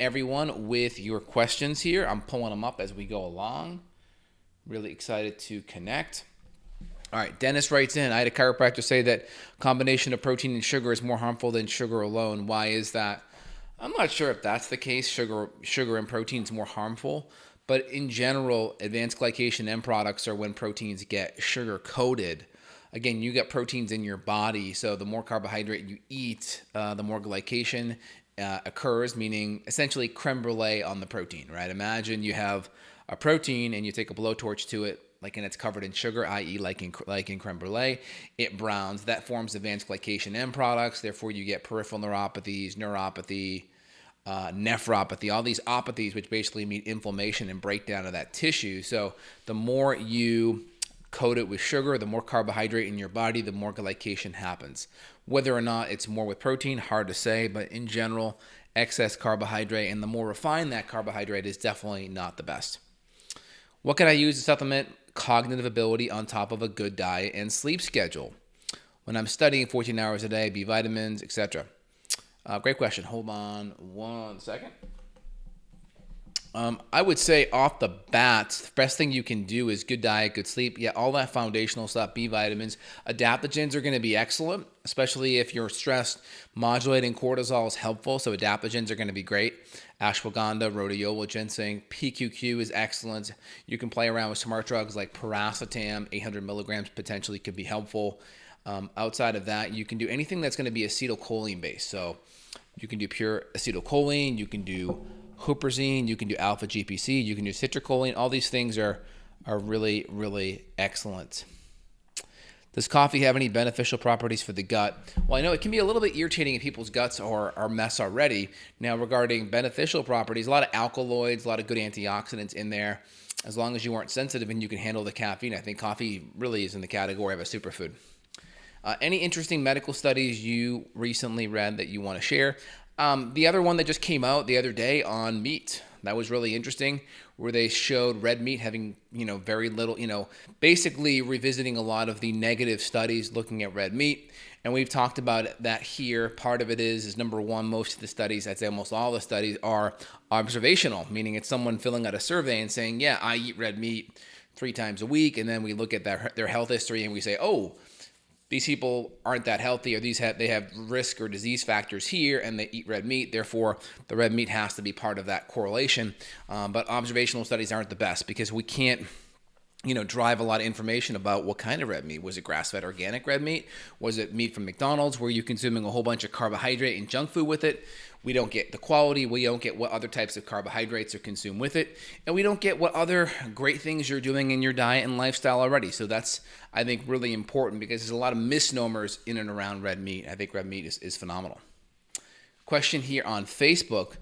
everyone with your questions here. I'm pulling them up as we go along. Really excited to connect. All right, Dennis writes in, I had a chiropractor say that combination of protein and sugar is more harmful than sugar alone. Why is that? I'm not sure if that's the case. Sugar and protein is more harmful. But in general, advanced glycation end products are when proteins get sugar coated. Again, you get proteins in your body, so the more carbohydrate you eat, the more glycation occurs, meaning essentially creme brulee on the protein, right? Imagine you have a protein and you take a blowtorch to it, and it's covered in sugar, i.e. like in creme brulee, it browns. That forms advanced glycation end products. Therefore, you get peripheral neuropathies, neuropathy, nephropathy, all these opathies, which basically mean inflammation and breakdown of that tissue. So the more you coat it with sugar, the more carbohydrate in your body, the more glycation happens. Whether or not it's more with protein, hard to say, but in general, excess carbohydrate and the more refined that carbohydrate is definitely not the best. What can I use to supplement cognitive ability on top of a good diet and sleep schedule? When I'm studying 14 hours a day, B vitamins, etc. Great question. Hold on one second. I would say off the bat, the best thing you can do is good diet, good sleep. Yeah, all that foundational stuff, B vitamins. Adaptogens are going to be excellent, especially if you're stressed. Modulating cortisol is helpful, so adaptogens are going to be great. Ashwagandha, rhodiola, ginseng, PQQ is excellent. You can play around with smart drugs like piracetam, 800 milligrams potentially could be helpful. Outside of that, you can do anything that's going to be acetylcholine based. So you can do pure acetylcholine, you can do huperzine, you can do alpha GPC, you can do citrulline. All these things are really, really excellent. Does coffee have any beneficial properties for the gut? Well, I know it can be a little bit irritating if people's guts are a mess already. Now, regarding beneficial properties, a lot of alkaloids, a lot of good antioxidants in there. As long as you aren't sensitive and you can handle the caffeine, I think coffee really is in the category of a superfood. Any interesting medical studies you recently read that you want to share? The other one that just came out the other day on meat, that was really interesting, where they showed red meat having, very little, basically revisiting a lot of the negative studies looking at red meat. And we've talked about that here. Part of it is number one, most of the studies, I'd say almost all the studies are observational, meaning it's someone filling out a survey and saying, yeah, I eat red meat 3 times a week. And then we look at their health history and we say, oh, these people aren't that healthy, or they have risk or disease factors here, and they eat red meat. Therefore, the red meat has to be part of that correlation. But observational studies aren't the best because we can't, drive a lot of information about what kind of red meat. Was it grass-fed organic red meat? Was it meat from McDonald's? Were you consuming a whole bunch of carbohydrate and junk food with it? We don't get the quality. We don't get what other types of carbohydrates are consumed with it. And we don't get what other great things you're doing in your diet and lifestyle already. So that's, I think, really important because there's a lot of misnomers in and around red meat. I think red meat is phenomenal. Question here on Facebook.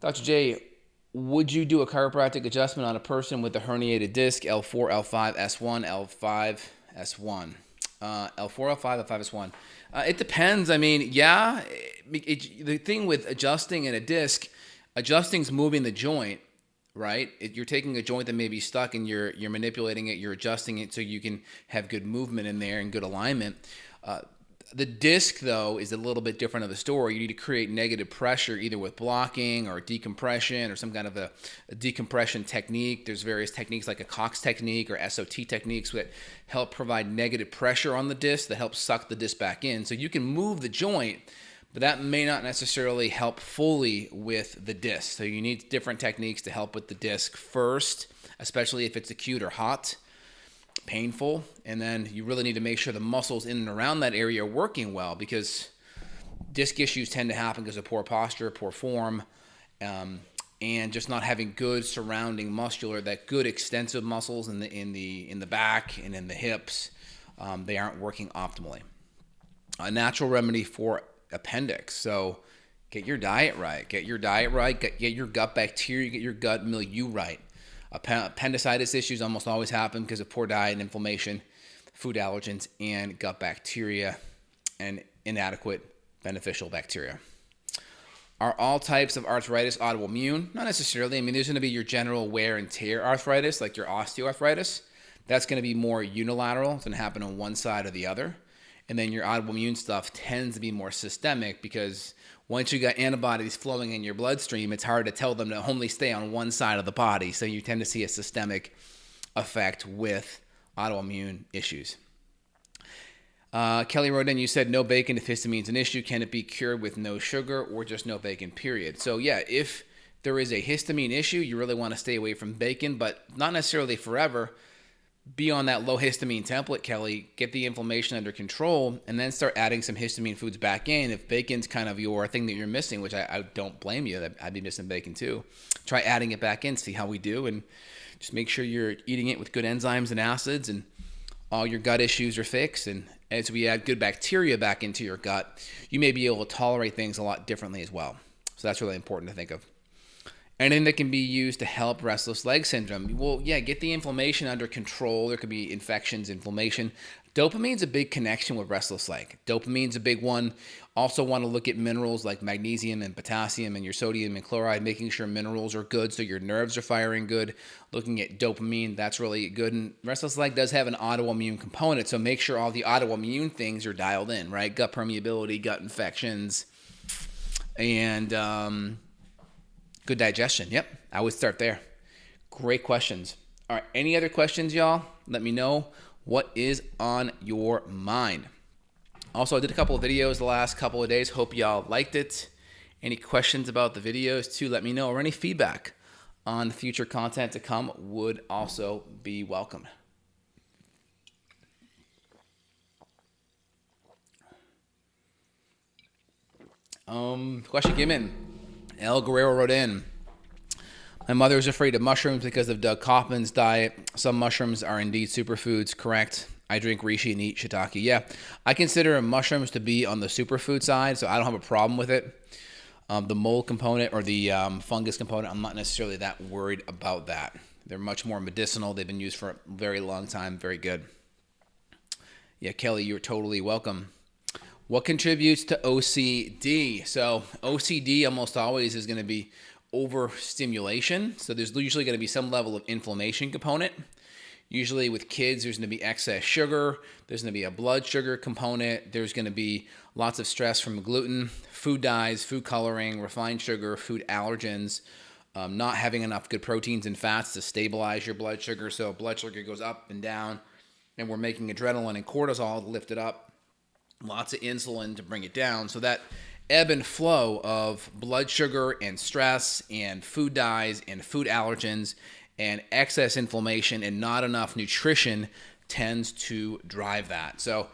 Dr. J, would you do a chiropractic adjustment on a person with a herniated disc, L4, L5, S1, L5, S1? L4, L5, L5, S1. It depends. I mean, yeah, the thing with adjusting in a disc, adjusting's moving the joint, right? You're taking a joint that may be stuck and you're manipulating it, you're adjusting it so you can have good movement in there and good alignment. The disc, though, is a little bit different of the story. You need to create negative pressure either with blocking or decompression or some kind of a decompression technique. There's various techniques like a Cox technique or SOT techniques that help provide negative pressure on the disc that helps suck the disc back in. So you can move the joint, but that may not necessarily help fully with the disc. So you need different techniques to help with the disc first, especially if it's acute or hot, painful, and then you really need to make sure the muscles in and around that area are working well because disc issues tend to happen because of poor posture, poor form, and just not having good surrounding muscular, that good extensive muscles in the back and in the hips, they aren't working optimally. A natural remedy for appendix. So get your diet right, get your gut bacteria, get your gut milieu right. Appendicitis issues almost always happen because of poor diet and inflammation, food allergens, and gut bacteria and inadequate beneficial bacteria. Are all types of arthritis autoimmune? Not necessarily. I mean, there's going to be your general wear and tear arthritis, like your osteoarthritis. That's going to be more unilateral. It's going to happen on one side or the other. And then your autoimmune stuff tends to be more systemic, because once you got antibodies flowing in your bloodstream, it's hard to tell them to only stay on one side of the body. So you tend to see a systemic effect with autoimmune issues. Kelly wrote in, you said no bacon if histamine's an issue. Can it be cured with no sugar or just no bacon, period? So yeah, if there is a histamine issue, you really want to stay away from bacon, but not necessarily forever. Be on that low histamine template, Kelly. Get the inflammation under control, and then start adding some histamine foods back in. If bacon's kind of your thing that you're missing, which I don't blame you, I'd be missing bacon too. Try adding it back in, see how we do, and just make sure you're eating it with good enzymes and acids, and all your gut issues are fixed. And as we add good bacteria back into your gut, you may be able to tolerate things a lot differently as well. So that's really important to think of. Anything that can be used to help restless leg syndrome. Well, yeah, get the inflammation under control. There could be infections, inflammation. Dopamine's a big connection with restless leg. Dopamine's a big one. Also want to look at minerals like magnesium and potassium and your sodium and chloride, making sure minerals are good so your nerves are firing good. Looking at dopamine, that's really good. And restless leg does have an autoimmune component, so make sure all the autoimmune things are dialed in, right? Gut permeability, gut infections, and good digestion. Yep, I would start there. Great questions. All right, any other questions, y'all? Let me know what is on your mind. Also, I did a couple of videos the last couple of days. Hope y'all liked it. Any questions about the videos too, let me know, or any feedback on future content to come would also be welcome. Question came in. El Guerrero wrote in, my mother is afraid of mushrooms because of Doug Kaufman's diet. Some mushrooms are indeed superfoods, correct? I drink reishi and eat shiitake. Yeah, I consider mushrooms to be on the superfood side, so I don't have a problem with it. The mold component or the fungus component, I'm not necessarily that worried about that. They're much more medicinal. They've been used for a very long time. Very good. Yeah, Kelly, you're totally welcome. What contributes to OCD? So OCD almost always is going to be overstimulation. So there's usually going to be some level of inflammation component. Usually with kids, there's going to be excess sugar. There's going to be a blood sugar component. There's going to be lots of stress from gluten, food dyes, food coloring, refined sugar, food allergens, not having enough good proteins and fats to stabilize your blood sugar. So blood sugar goes up and down, and we're making adrenaline and cortisol to lift it up. Lots of insulin to bring it down. So that ebb and flow of blood sugar and stress and food dyes and food allergens and excess inflammation and not enough nutrition tends to drive that. So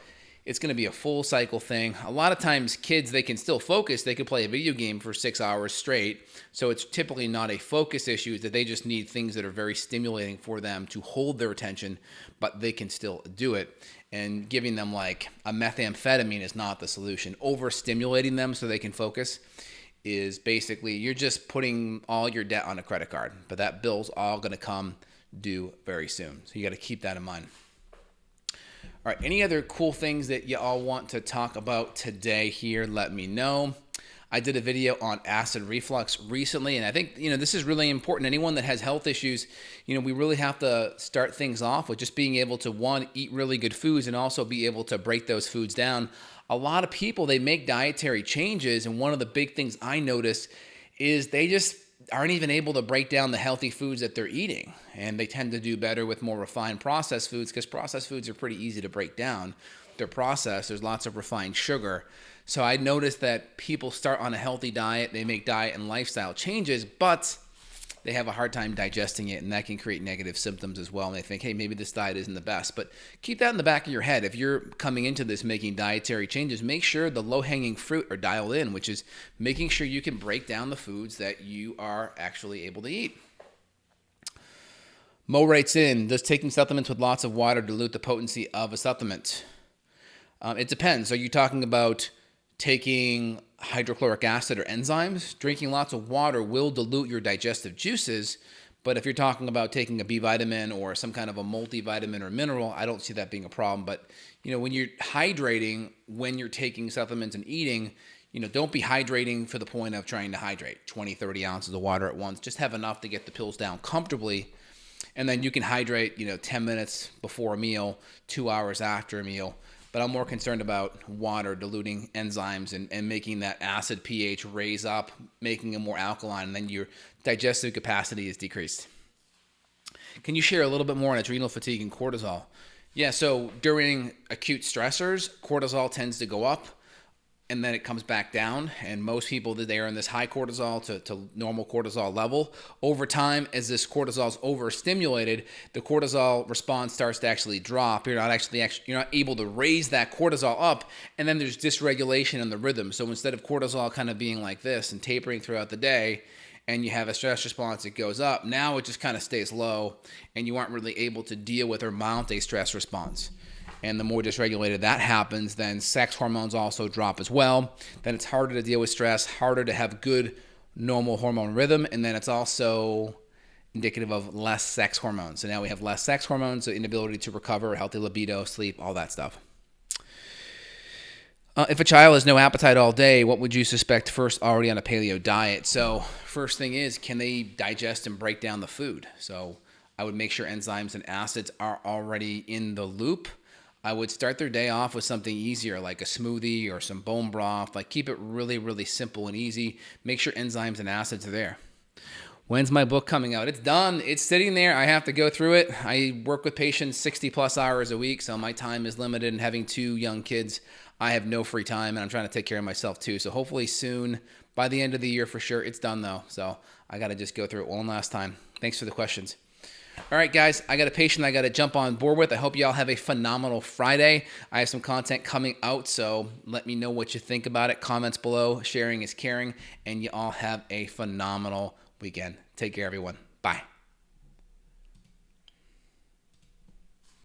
it's going to be a full cycle thing. A lot of times kids, they can still focus. They could play a video game for 6 hours straight. So it's typically not a focus issue, that they just need things that are very stimulating for them to hold their attention, but they can still do it. And giving them like a methamphetamine is not the solution. Overstimulating them so they can focus is basically, you're just putting all your debt on a credit card, but that bill's all going to come due very soon. So you got to keep that in mind. All right, any other cool things that you all want to talk about today here, let me know. I did a video on acid reflux recently, and I think, this is really important. Anyone that has health issues, we really have to start things off with just being able to, one, eat really good foods and also be able to break those foods down. A lot of people, they make dietary changes, and one of the big things I notice is they just aren't even able to break down the healthy foods that they're eating. And they tend to do better with more refined processed foods, because processed foods are pretty easy to break down. They're processed. There's lots of refined sugar. So I noticed that people start on a healthy diet, they make diet and lifestyle changes, but they have a hard time digesting it, and that can create negative symptoms as well. And they think, hey, maybe this diet isn't the best. But keep that in the back of your head. If you're coming into this making dietary changes, make sure the low-hanging fruit are dialed in, which is making sure you can break down the foods that you are actually able to eat. Mo writes in, does taking supplements with lots of water dilute the potency of a supplement? It depends. Are you talking about taking hydrochloric acid or enzymes? Drinking lots of water will dilute your digestive juices, but if you're talking about taking a B vitamin or some kind of a multivitamin or mineral, I don't see that being a problem. But, when you're hydrating, when you're taking supplements and eating, don't be hydrating for the point of trying to hydrate 20, 30 ounces of water at once. Just have enough to get the pills down comfortably, and then you can hydrate, 10 minutes before a meal, 2 hours after a meal. but I'm more concerned about water diluting enzymes and making that acid pH raise up, making it more alkaline, and then your digestive capacity is decreased. Can you share a little bit more on adrenal fatigue and cortisol? Yeah, so during acute stressors, cortisol tends to go up and then it comes back down. And most people, they are in this high cortisol to normal cortisol level. Over time, as this cortisol is overstimulated, the cortisol response starts to actually drop. You're not able to raise that cortisol up, and then there's dysregulation in the rhythm. So instead of cortisol kind of being like this and tapering throughout the day, and you have a stress response, it goes up. Now it just kind of stays low, and you aren't really able to deal with or mount a stress response. And the more dysregulated that happens, then sex hormones also drop as well. Then it's harder to deal with stress, harder to have good normal hormone rhythm, and then it's also indicative of less sex hormones. So now we have less sex hormones, so inability to recover, healthy libido, sleep, all that stuff. If a child has no appetite all day, what would you suspect first already on a paleo diet? So first thing is, can they digest and break down the food? So I would make sure enzymes and acids are already in the loop. I would start their day off with something easier like a smoothie or some bone broth. Like keep it really, really simple and easy. Make sure enzymes and acids are there. When's my book coming out? It's done. It's sitting there. I have to go through it. I work with patients 60 plus hours a week, so my time is limited, and having 2 young kids, I have no free time, and I'm trying to take care of myself too. So hopefully soon, by the end of the year for sure. It's done though, so I got to just go through it one last time. Thanks for the questions. All right, guys, I got a patient I got to jump on board with. I hope you all have a phenomenal Friday. I have some content coming out, so let me know what you think about it. Comments below. Sharing is caring, and you all have a phenomenal weekend. Take care, everyone. Bye.